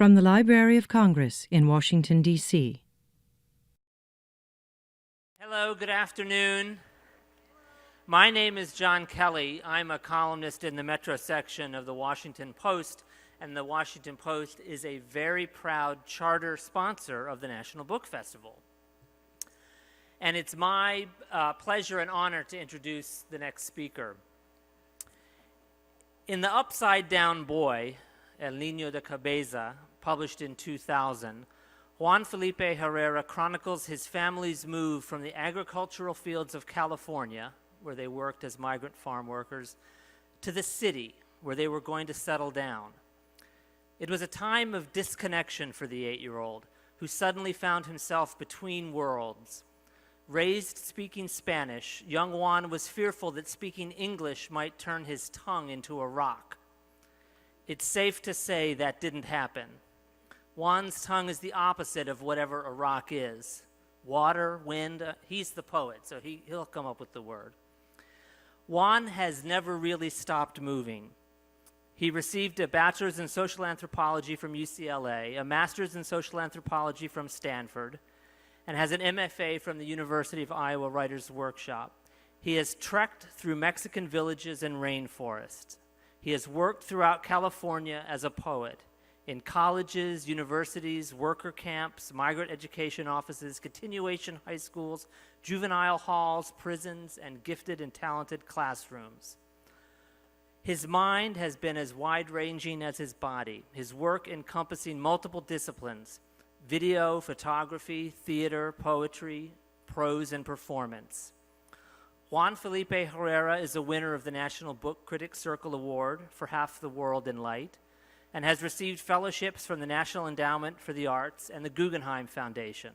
From the Library of Congress in Washington, D.C. Hello, good afternoon. My name is John Kelly. I'm a columnist in the Metro section of the Washington Post, and the Washington Post is a very proud charter sponsor of the National Book Festival. And it's my pleasure and honor to introduce the next speaker. In The Upside Down Boy, El Niño de Cabeza, published in 2000, Juan Felipe Herrera chronicles his family's move from the agricultural fields of California, where they worked as migrant farm workers, to the city, where they were going to settle down. It was a time of disconnection for the 8-year-old, who suddenly found himself between worlds. Raised speaking Spanish, young Juan was fearful that speaking English might turn his tongue into a rock. It's safe to say that didn't happen. Juan's tongue is the opposite of whatever a rock is. Water, wind, he's the poet, so he'll come up with the word. Juan has never really stopped moving. He received a bachelor's in social anthropology from UCLA, a master's in social anthropology from Stanford, and has an MFA from the University of Iowa Writers' Workshop. He has trekked through Mexican villages and rainforests. He has worked throughout California as a poet, in colleges, universities, worker camps, migrant education offices, continuation high schools, juvenile halls, prisons, and gifted and talented classrooms. His mind has been as wide-ranging as his body, his work encompassing multiple disciplines: video, photography, theater, poetry, prose, and performance. Juan Felipe Herrera is a winner of the National Book Critics Circle Award for Half the World in Light, and has received fellowships from the National Endowment for the Arts and the Guggenheim Foundation.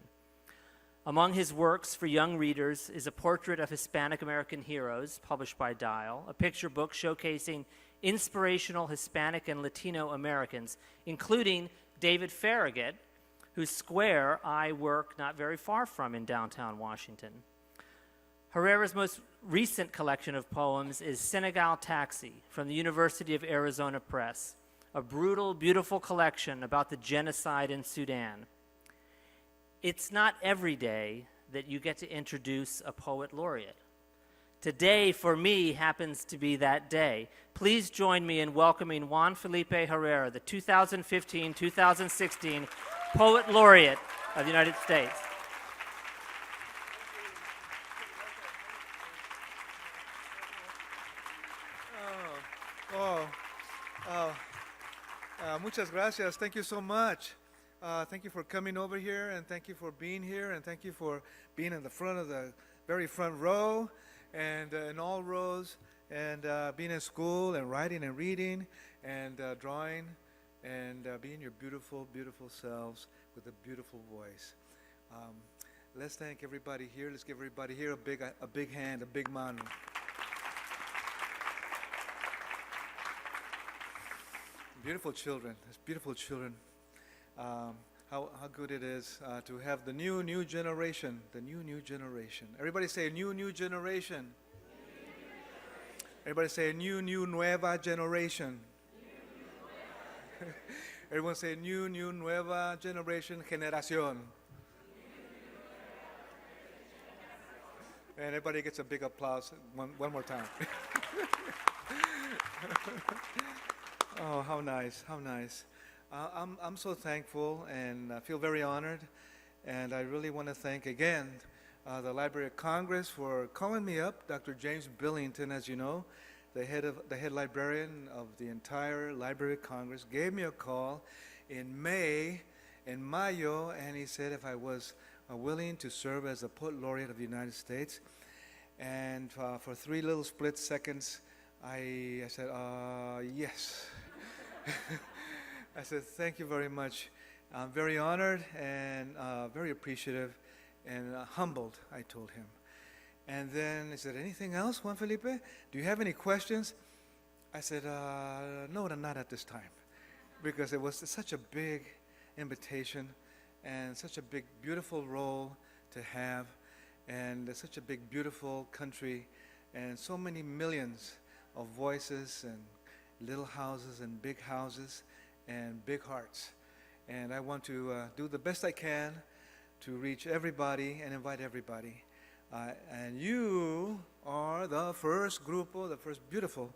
Among his works for young readers is a portrait of Hispanic American Heroes, published by Dial, a picture book showcasing inspirational Hispanic and Latino Americans, including David Farragut, whose square I work not very far from in downtown Washington. Herrera's most recent collection of poems is Senegal Taxi from the University of Arizona Press, a brutal, beautiful collection about the genocide in Sudan. It's not every day that you get to introduce a poet laureate. Today, for me, happens to be that day. Please join me in welcoming Juan Felipe Herrera, the 2015-2016 Poet Laureate of the United States. Muchas gracias. Thank you so much. Thank you for coming over here, and thank you for being here, and thank you for being in the front of the very front row, and in all rows, and being in school, and writing and reading, and drawing, and being your beautiful, beautiful selves with a beautiful voice. Let's thank everybody here. Let's give everybody here a big hand, a big mano. Beautiful children. It's beautiful children. How good it is to have the new generation. The new generation. Everybody say new generation. Everybody say nueva generation. Everyone say new nueva generation, generación. And everybody gets a big applause one more time. Oh, how nice, how nice. I'm so thankful, and I feel very honored, and I really want to thank again the Library of Congress for calling me up. Dr. James Billington, as you know, the head librarian of the entire Library of Congress, gave me a call in Mayo, and he said if I was willing to serve as a Poet Laureate of the United States. And for 3 little split seconds, I said, yes. I said, thank you very much. I'm very honored and very appreciative and humbled, I told him. And then he said, anything else, Juan Felipe? Do you have any questions? I said, no, not at this time. Because it was such a big invitation and such a big, beautiful role to have, and such a big, beautiful country, and so many millions of voices and little houses and big hearts. And I want to do the best I can to reach everybody and invite everybody. And you are the first grupo, the first beautiful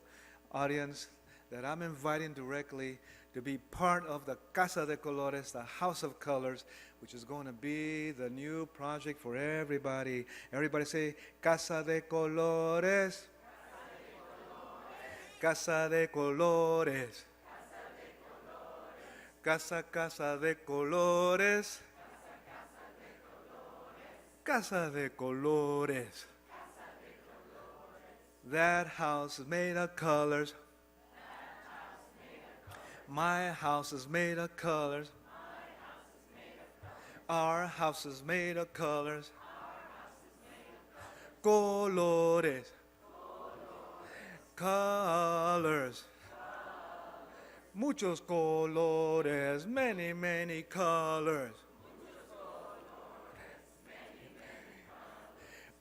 audience that I'm inviting directly to be part of the Casa de Colores, the House of Colors, which is going to be the new project for everybody. Everybody say, Casa de Colores. Casa de Colores. Casa, Casa de Colores. Casa de Colores. That house is made of colors. My house is made of colors. Our house is made of colors. Colores. Colors. Muchos colores. Many, many colors.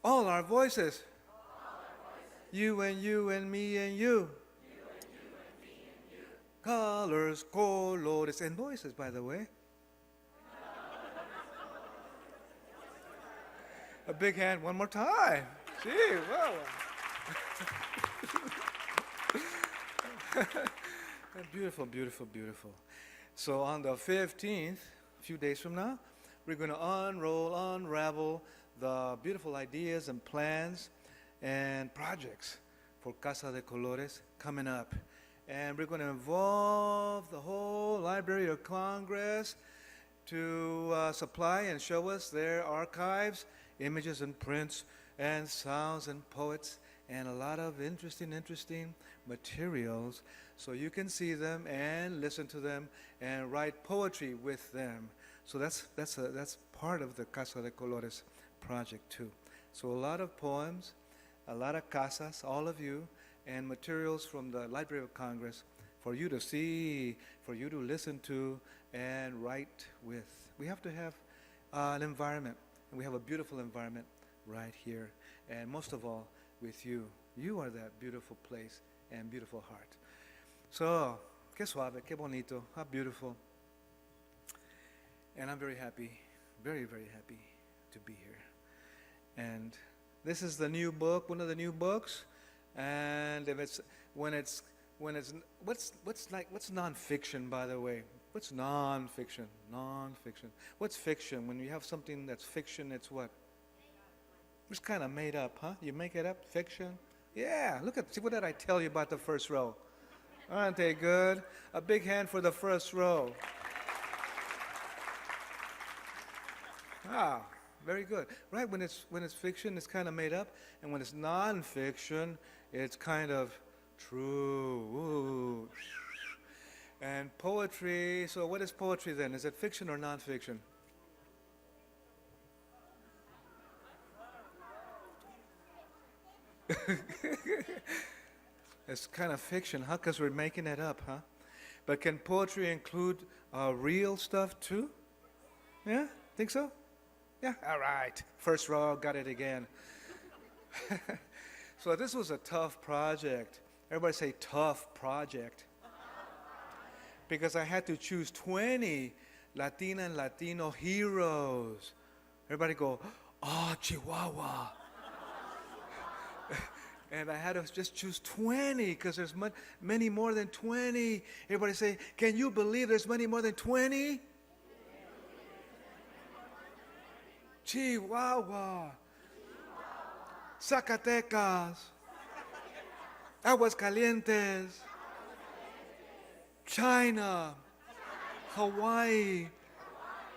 All our voices. You and you and me and you. Colors, colores, and voices, by the way. A big hand one more time. Gee, wow. Beautiful, beautiful, beautiful. So on the 15th, a few days from now, we're going to unravel the beautiful ideas and plans and projects for Casa de Colores coming up. And we're going to involve the whole Library of Congress to supply and show us their archives, images and prints, and sounds and poets, and a lot of interesting materials so you can see them and listen to them and write poetry with them. So that's part of the Casa de Colores project too. So a lot of poems, a lot of casas, all of you, and materials from the Library of Congress for you to see, for you to listen to, and write with. We have to have an environment, and we have a beautiful environment right here, and most of all, with you. You are that beautiful place and beautiful heart. So, qué suave, qué bonito, how beautiful. And I'm very happy, very, very happy to be here. And this is the new book, one of the new books. And if it's what's nonfiction, by the way? What's nonfiction? Nonfiction. What's fiction? When you have something that's fiction, it's what? It's kind of made up, huh? You make it up, fiction. Yeah. See, what did I tell you about the first row? Aren't they good? A big hand for the first row. Ah. Very good. Right, when it's fiction, it's kind of made up, and when it's nonfiction, it's kind of true. Ooh. And poetry, so what is poetry then? Is it fiction or nonfiction? It's kind of fiction, huh? Because we're making it up, huh? But can poetry include real stuff too? Yeah? Think so? Yeah, all right. First row, got it again. So this was a tough project. Everybody say tough project. Because I had to choose 20 Latina and Latino heroes. Everybody go, oh, Chihuahua. And I had to just choose 20 because there's many more than 20. Everybody say, can you believe there's many more than 20? Chihuahua, Zacatecas, Aguascalientes, China, Hawaii.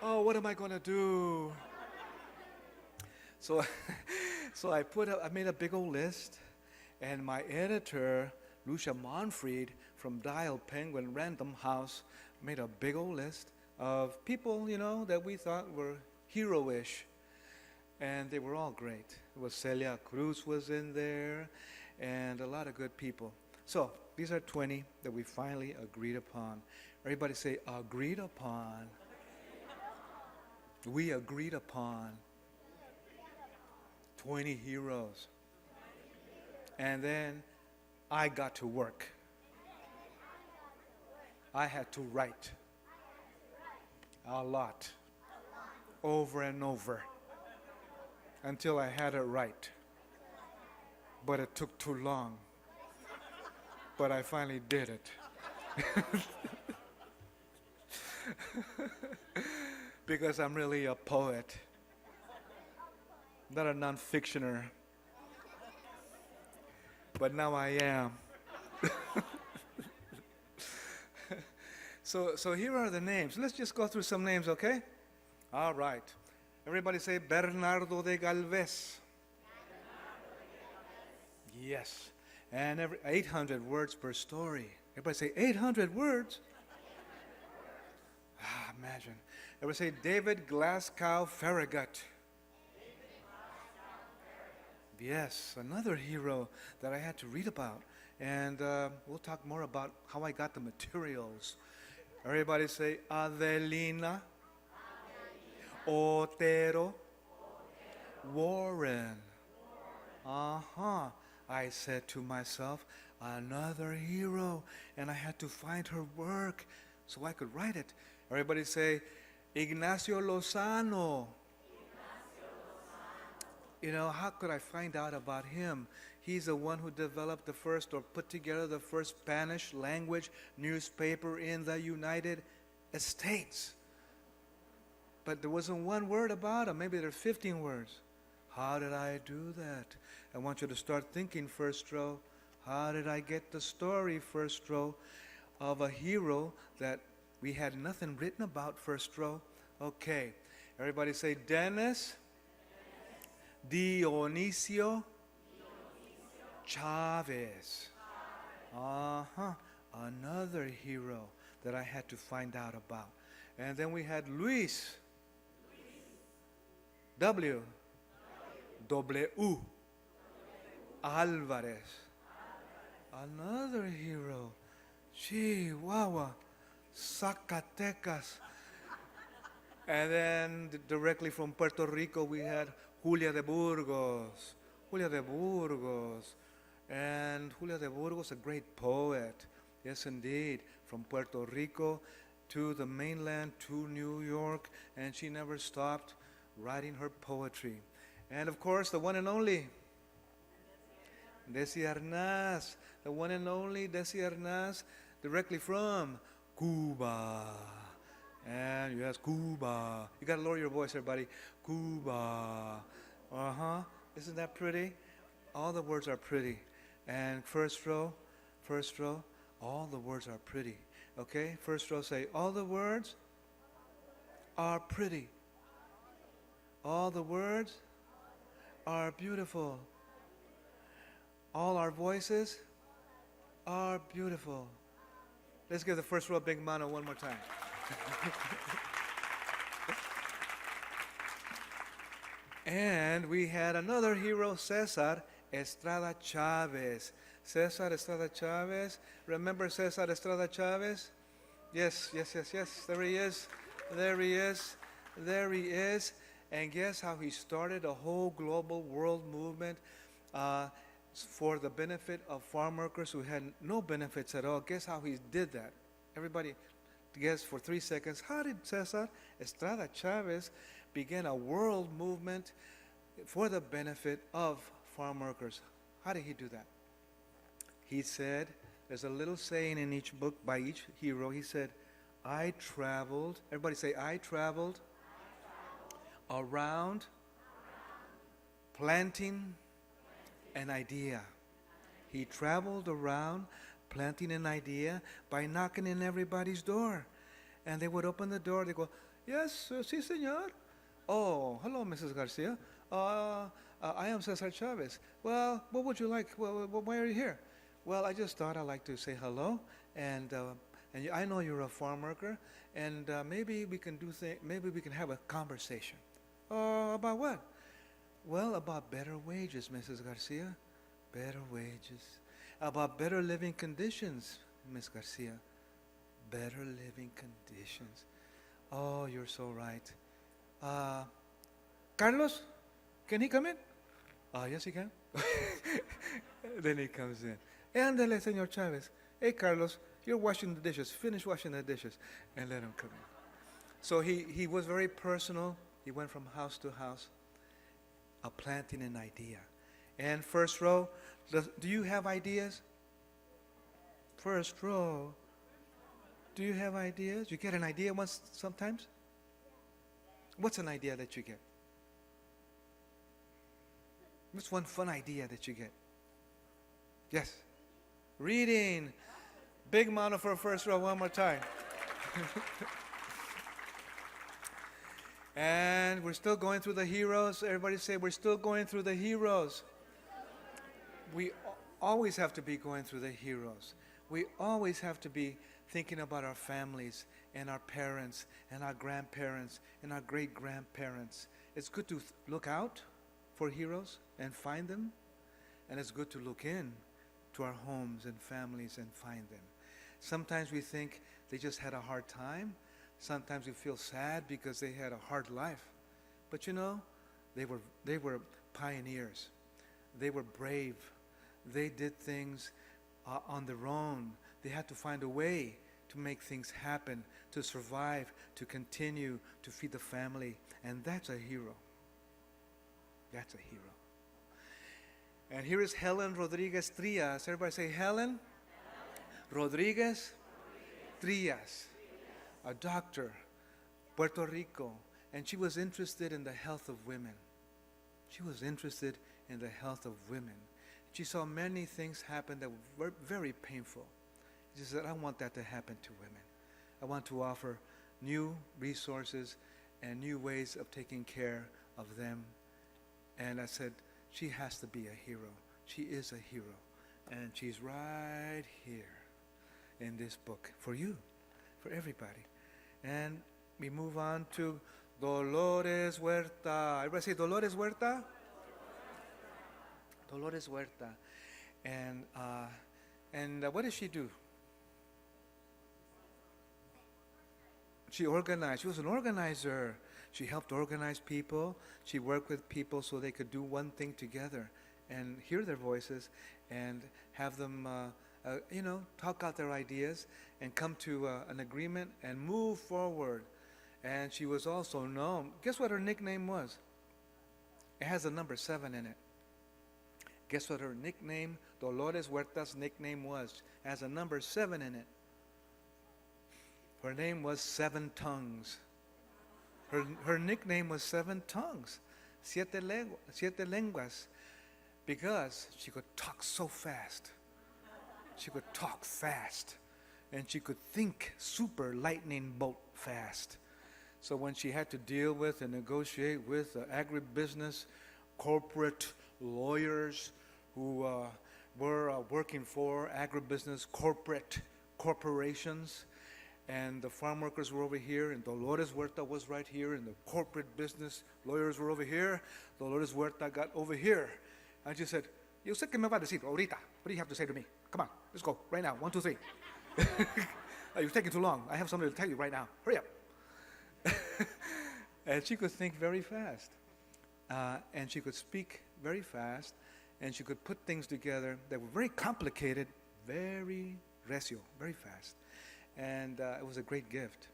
Oh, what am I going to do? So I made a big old list, and my editor, Lucia Monfried from Dial Penguin Random House, made a big old list of people, that we thought were hero-ish. And they were all great. It was Celia Cruz was in there, and a lot of good people. So these are 20 that we finally agreed upon. Everybody say, agreed upon. We agreed upon 20 heroes. And then I got to work. I had to write. A lot. Over and over. Until I had it right. But it took too long. But I finally did it. Because I'm really a poet, not a non-fictioner. But now I am. So here are the names. Let's just go through some names, okay? All right. Everybody say Bernardo de Galvez. Yes. And 800 words per story. Everybody say 800 words. Imagine. Everybody say David Glasgow Farragut. Yes, another hero that I had to read about. And we'll talk more about how I got the materials. Everybody say Adelina, Otero, Warren. I said to myself, another hero. And I had to find her work so I could write it. Everybody say Ignacio Lozano. You know, how could I find out about him? He's the one who developed the first or put together the first Spanish language newspaper in the United States. But there wasn't one word about him. Maybe there are 15 words. How did I do that? I want you to start thinking, first row. How did I get the story, first row, of a hero that we had nothing written about, first row? Okay. Everybody say Dennis. Dionisio Chavez. Another hero that I had to find out about. And then we had Luis. W. Alvarez. Another hero. Chihuahua. Zacatecas. And then directly from Puerto Rico we had Julia de Burgos. And Julia de Burgos, a great poet. Yes, indeed. From Puerto Rico to the mainland, to New York. And she never stopped writing her poetry. And of course, the one and only Desi Arnaz. The one and only Desi Arnaz, directly from Cuba. And yes, Cuba. You got to lower your voice, everybody. Cuba. Isn't that pretty? All the words are pretty. And first row, all the words are pretty. Okay? First row say, all the words are pretty. All the words are beautiful. All our voices are beautiful. Let's give the first row a big mano one more time. And we had another hero, Cesar Estrada Chavez. Cesar Estrada Chavez. Remember Cesar Estrada Chavez? Yes. There he is. And guess how he started a whole global world movement for the benefit of farm workers who had no benefits at all. Guess how he did that? Everybody guess for 3 seconds. How did Cesar Estrada Chavez begin a world movement for the benefit of farm workers? How did he do that? He said, there's a little saying in each book by each hero. He said, I traveled. Everybody say, I traveled around planting an idea. He traveled around planting an idea by knocking in everybody's door. And they would open the door. They go, yes, sí, señor. Oh, hello, Mrs. Garcia. I am Cesar Chavez. Well, what would you like? Well, why are you here? Well, I just thought I'd like to say hello. And I know you're a farm worker. And maybe we can maybe we can have a conversation. About what? Well, about better wages, Mrs. Garcia. Better wages. About better living conditions, Miss Garcia. Better living conditions. Oh, you're so right. Carlos, can he come in? Yes, he can. Then he comes in. Ándale, Señor Chavez. Hey, Carlos, you're washing the dishes. Finish washing the dishes and let him come in. So he was very personal. He went from house to house, planting an idea. And first row, do you have ideas? First row, do you have ideas? You get an idea once sometimes? What's an idea that you get? What's one fun idea that you get? Yes. Reading. Big mountain for first row one more time. And we're still going through the heroes. Everybody say we're still going through the heroes. We always have to be going through the heroes. We always have to be thinking about our families and our parents and our grandparents and our great-grandparents. It's good to look out for heroes and find them. And it's good to look in to our homes and families and find them. Sometimes we think they just had a hard time. Sometimes we feel sad because they had a hard life. But you know, they were pioneers. They were brave. They did things on their own. They had to find a way to make things happen, to survive, to continue, to feed the family. And that's a hero. That's a hero. And here is Helen Rodriguez Trias. Everybody say Helen Rodriguez Trias, a doctor, Puerto Rico. And she was interested in the health of women. She was interested in the health of women. She saw many things happen that were very painful. She said, I want that to happen to women. I want to offer new resources and new ways of taking care of them. And I said, she has to be a hero. She is a hero. And she's right here in this book for you, for everybody. And we move on to Dolores Huerta. Everybody say Dolores Huerta? Dolores Huerta. And what did she do? She organized. She was an organizer. She helped organize people. She worked with people so they could do one thing together and hear their voices and have them, talk out their ideas and come to an agreement and move forward. And she was also known. Guess what her nickname was? It has the number 7 in it. Guess what her nickname, Dolores Huerta's nickname was? It has a number 7 in it. Her name was 7 Tongues. Her nickname was 7 Tongues, siete lenguas, because she could talk so fast. She could talk fast, and she could think super lightning bolt fast. So when she had to deal with and negotiate with agribusiness, corporate lawyers who were working for agribusiness corporations, and the farm workers were over here, and Dolores Huerta was right here, and the corporate business lawyers were over here. Dolores Huerta got over here. And she said, "Yo sé que me va a decir ahorita. What do you have to say to me? Come on, let's go, right now, 1, 2, 3. You're taking too long. I have something to tell you right now. Hurry up." And she could think very fast. And she could speak very fast. And she could put things together that were very complicated, very recio, very fast. And it was a great gift.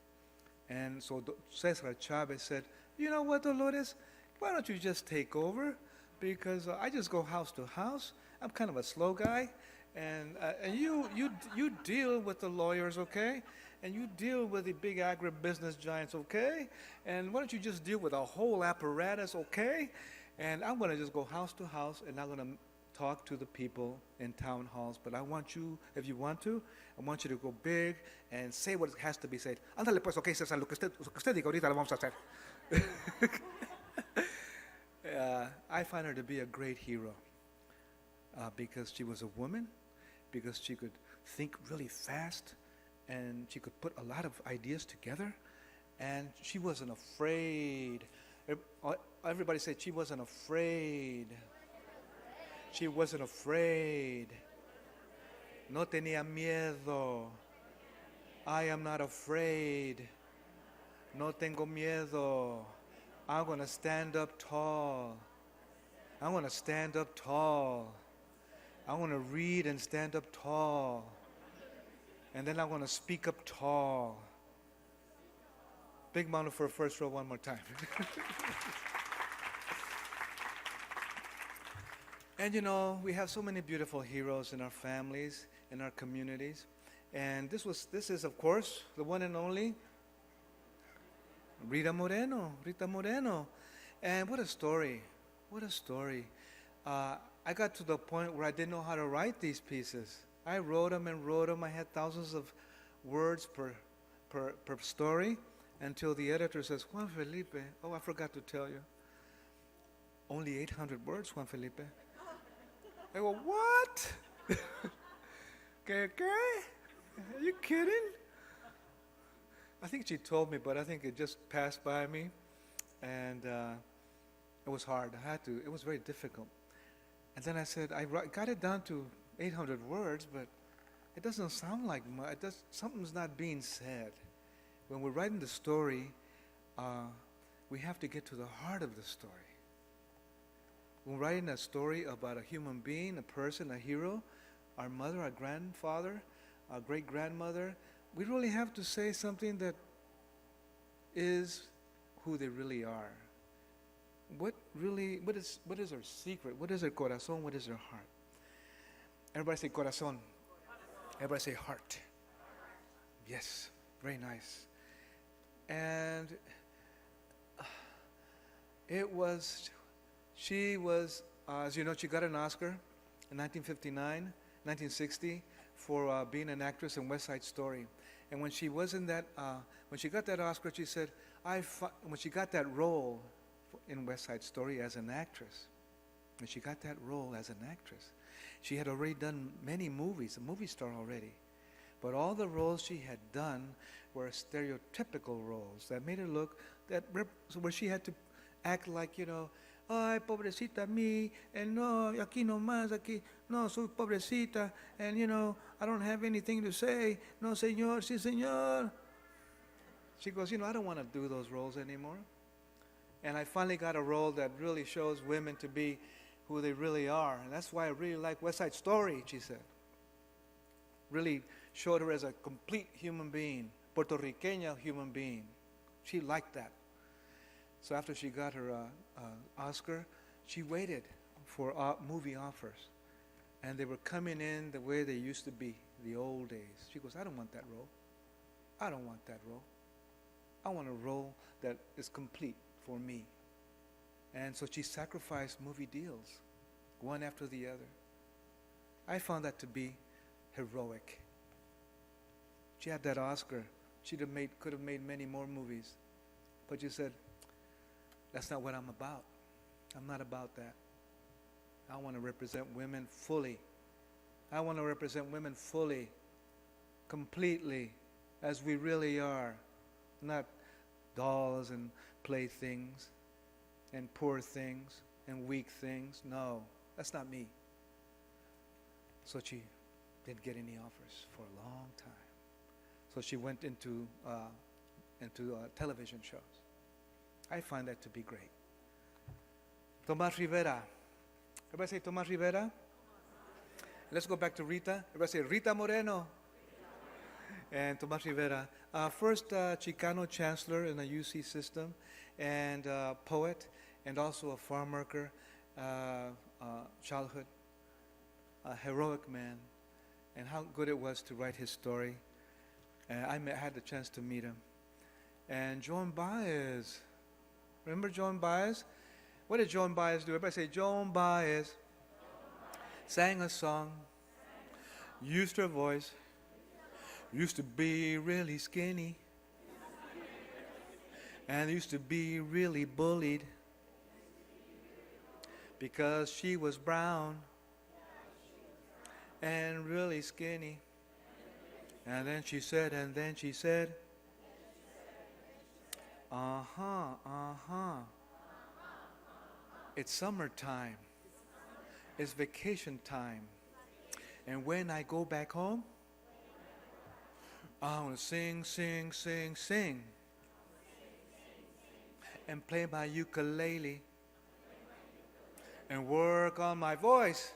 And so Cesar Chavez said, "You know what, Dolores? Why don't you just take over? Because I just go house to house. I'm kind of a slow guy. And you deal with the lawyers, okay? And you deal with the big agribusiness giants, okay? And why don't you just deal with a whole apparatus, okay? And I'm going to just go house to house, and I'm going to talk to the people in town halls. But I want you, if you want to, I want you to go big and say what has to be said. Ándale pues, okay, César, lo que usted diga ahorita lo vamos a hacer." I find her to be a great hero because she was a woman, because she could think really fast, and she could put a lot of ideas together, and she wasn't afraid. Everybody said she wasn't afraid. She wasn't afraid. No tenía miedo. I am not afraid. No tengo miedo. I'm going to stand up tall. I'm going to stand up tall. I want to read and stand up tall. And then I want to speak up tall. Big mountain for first row one more time. And you know, we have so many beautiful heroes in our families, in our communities. And this is, of course, the one and only Rita Moreno. And what a story. What a story. I got to the point where I didn't know how to write these pieces. I wrote them and wrote them. I had thousands of words per story until the editor says, Juan Felipe, oh, I forgot to tell you. Only 800 words, Juan Felipe. I go, what? ¿Qué? Are you kidding? I think she told me, but I think it just passed by me. And it was hard. It was very difficult. And then I said, got it down to 800 words, but it doesn't sound like much. Something's not being said. When we're writing the story, we have to get to the heart of the story. When we're writing a story about a human being, a person, a hero, our mother, our grandfather, our great-grandmother, we really have to say something that is who they really are. What is their secret? What is their corazón? What is their heart? Everybody say corazón. Everybody say heart. Yes, very nice. And she was, as you know, she got an Oscar in 1959, 1960 for being an actress in West Side Story. And when she was in that, when she got that Oscar, she said, when she got that role in West Side Story as an actress, when she got that role as an actress, she had already done many movies, a movie star already. But all the roles she had done were stereotypical roles that made her look, where she had to act like, you know, ay, pobrecita mí, and no, aquí no más, aquí, no, soy pobrecita, and, you know, I don't have anything to say. No, señor, sí, señor. She goes, you know, I don't want to do those roles anymore. And I finally got a role that really shows women to be who they really are. And that's why I really like West Side Story, she said. Really showed her as a complete human being, Puerto Riqueña human being. She liked that. So after she got her Oscar, she waited for movie offers. And they were coming in the way they used to be, the old days. She goes, I don't want that role. I don't want that role. I want a role that is complete for me. And so she sacrificed movie deals, one after the other. I found that to be heroic. She had that Oscar. Could have made many more movies. But she said, that's not what I'm about. I'm not about that. I want to represent women fully. I want to represent women fully, completely, as we really are. Not dolls and playthings and poor things and weak things. No, that's not me. So she didn't get any offers for a long time. So she went into television shows. I find that to be great. Tomás Rivera. Everybody say Tomás Rivera. Let's go back to Rita. Everybody say Rita Moreno. And Tomás Rivera. First Chicano chancellor in the UC system, and poet, and also a farm worker, childhood, a heroic man, and how good it was to write his story. I had the chance to meet him. And Joan Baez. Remember Joan Baez? What did Joan Baez do? Everybody say, Joan Baez sang a song, used her voice, used to be really skinny, and used to be really bullied because she was brown and really skinny. And then she said, it's summertime. It's vacation time. And when I go back home, I want to sing, sing, sing, sing. And play my ukulele. And work on my voice.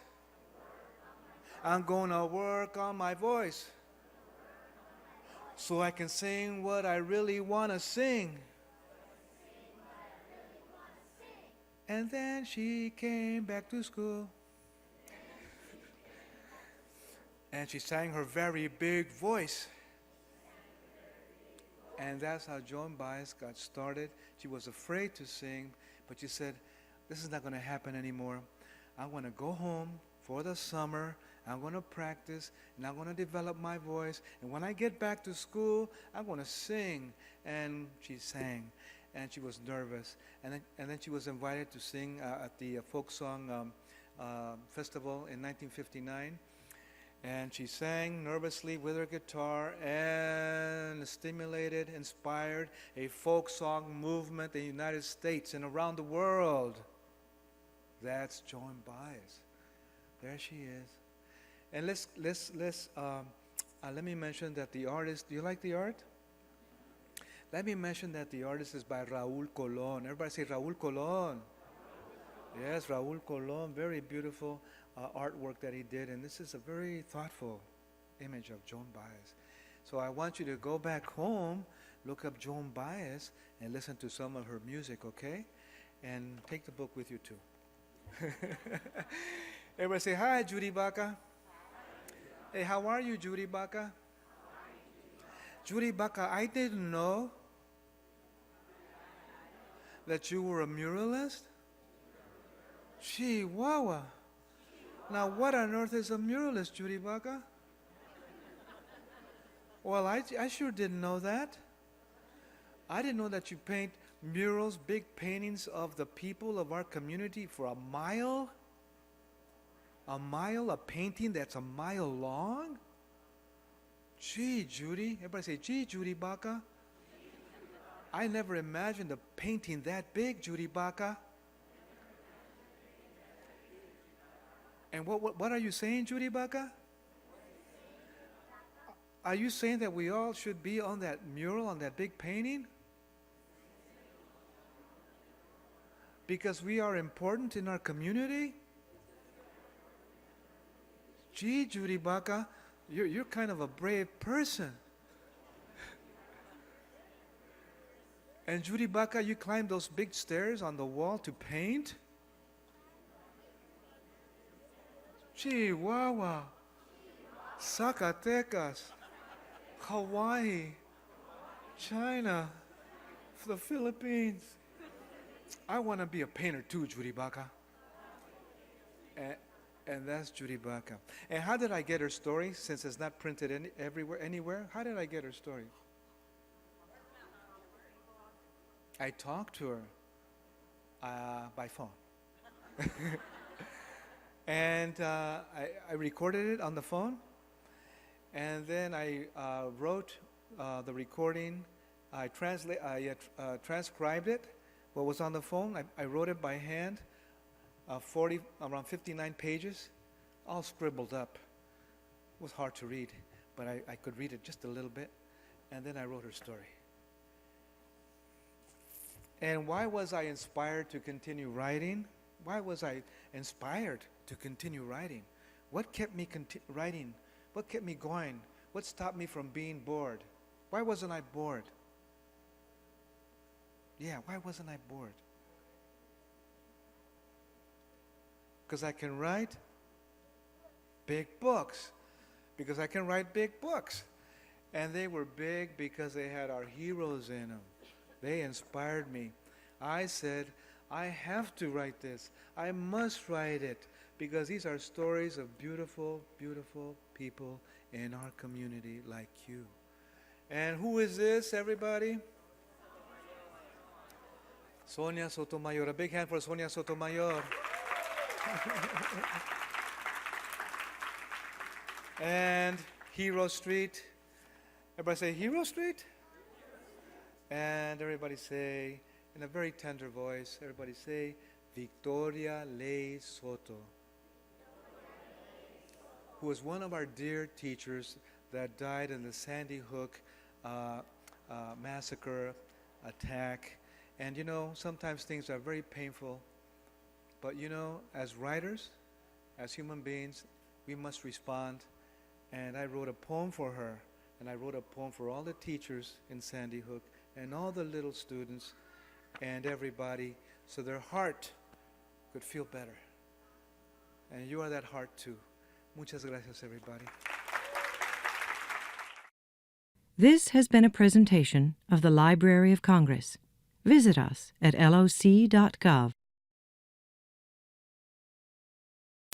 I'm going to work on my voice. so I can sing what I really want to sing. And then she came back to school. And she sang her very big voice. And that's how Joan Baez got started. She was afraid to sing, but she said, this is not going to happen anymore. I'm going to go home for the summer. I'm going to practice, and I'm going to develop my voice. And when I get back to school, I'm going to sing. And she sang, and she was nervous. And then she was invited to sing at the Folk Song Festival in 1959. And she sang nervously with her guitar and stimulated, inspired a folk song movement in the United States and around the world. That's Joan Baez. There she is. And let me mention that the artist, do you like the art? Let me mention that the artist is by Raúl Colón. Everybody say Raúl Colón. Yes, Raúl Colón, very beautiful artwork that he did, and this is a very thoughtful image of Joan Baez. So I want you to go back home, look up Joan Baez, and listen to some of her music, okay? And take the book with you too. Everybody say, hi, Judy Baca. Hey, how are you, Judy Baca? Judy Baca, I didn't know that you were a muralist. Chihuahua. Now, what on earth is a muralist, Judy Baca? Well, I sure didn't know that. I didn't know that you paint murals, big paintings of the people of our community for a mile. A mile, a painting that's a mile long? Gee, Judy. Everybody say, gee, Judy Baca. I never imagined a painting that big, Judy Baca. And what are you saying, Judy Baca? Are you saying that we all should be on that mural, on that big painting? Because we are important in our community? Gee, Judy Baca, you're kind of a brave person. And Judy Baca, you climbed those big stairs on the wall to paint? Chihuahua, Zacatecas, Hawaii, China, the Philippines. I want to be a painter too, Judy Baca. And that's Judy Baca. And how did I get her story, since it's not printed anywhere? How did I get her story? I talked to her by phone. And I recorded it on the phone, and then I wrote the recording. I transcribed it, what was on the phone. I wrote it by hand, around 59 pages, all scribbled up. It was hard to read, but I could read it just a little bit, and then I wrote her story. And why was I inspired to continue writing? Why was I inspired to continue writing? What kept me writing? What kept me going? What stopped me from being bored? Why wasn't I bored? Yeah, why wasn't I bored? Because I can write big books. Because I can write big books. And they were big because they had our heroes in them. They inspired me. I said, I have to write this. I must write it, because these are stories of beautiful, beautiful people in our community like you. And who is this, everybody? Sonia Sotomayor. A big hand for Sonia Sotomayor. And Hero Street. Everybody say Hero Street? And everybody say, in a very tender voice, everybody say, Victoria Ley Soto, who was one of our dear teachers that died in the Sandy Hook massacre attack. And you know, sometimes things are very painful, but you know, as writers, as human beings, we must respond. And I wrote a poem for her, and I wrote a poem for all the teachers in Sandy Hook and all the little students and everybody so their heart could feel better. And you are that heart too. Muchas gracias, everybody. This has been a presentation of the Library of Congress. Visit us at loc.gov.